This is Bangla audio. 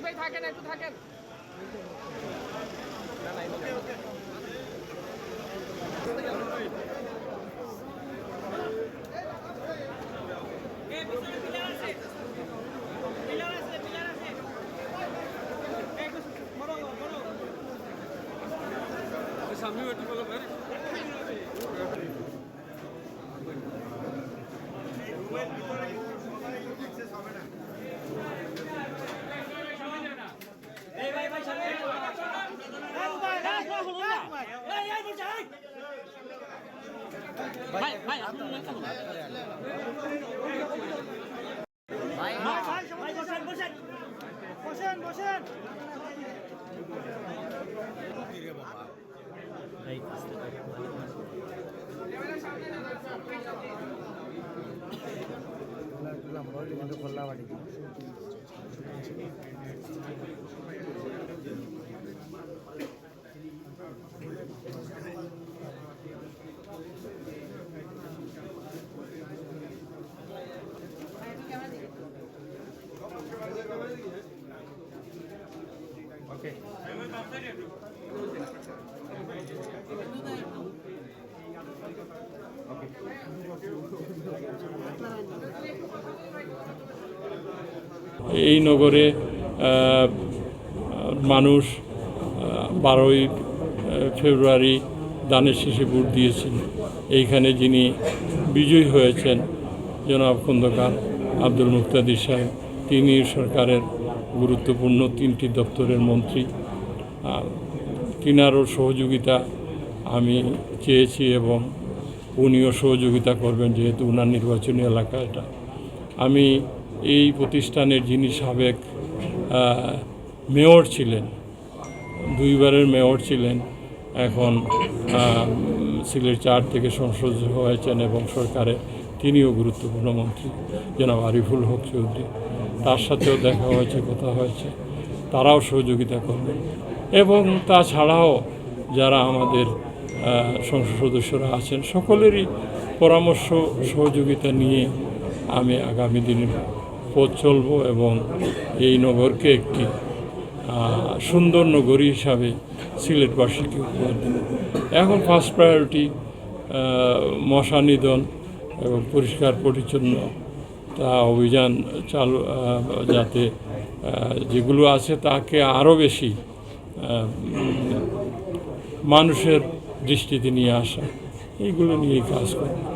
ভাই থাকেন, একটু থাকেন। সামনে একটু বলো ভাই। এই নগরে মানুষ 12ই ফেব্রুয়ারি দানের শীষে ভোট দিয়েছেন। এইখানে যিনি বিজয়ী হয়েছেন জনাব খন্দকার আব্দুল মুক্তাদির সাহেব, তিনি সরকারের গুরুত্বপূর্ণ 3টি দপ্তরের মন্ত্রী। তিনারও সহযোগিতা আমি চেয়েছি এবং উনিও সহযোগিতা করবেন, যেহেতু উনার নির্বাচনী এলাকা এটা। আমি এই প্রতিষ্ঠানের যিনি সাবেক মেয়র ছিলেন, 2বারের মেয়র ছিলেন, এখন সিলেট 4 থেকে সংসদ হয়েছেন এবং সরকারে তিনিও গুরুত্বপূর্ণ মন্ত্রী, জনাব আরিফুল হক চৌধুরী, তার সাথেও দেখা হয়েছে, কথা হয়েছে, তারাও সহযোগিতা করবেন। এবং তাছাড়াও যারা আমাদের সংসদ সদস্যরা আছেন, সকলেরই পরামর্শ সহযোগিতা নিয়ে আমি আগামী দিনে পথ চলব এবং এই নগরকে একটি সুন্দর নগরী হিসাবে সিলেটবাসীকে উপহার দেব। এখন ফার্স্ট প্রায়োরিটি মশা নিধন এবং পরিষ্কার পরিচ্ছন্ন তা অভিযান চালু, যাতে যেগুলো আছে তাকে আরও বেশি মানুষের দৃষ্টিতে নিয়ে আসা, এইগুলো নিয়েই কাজ করব।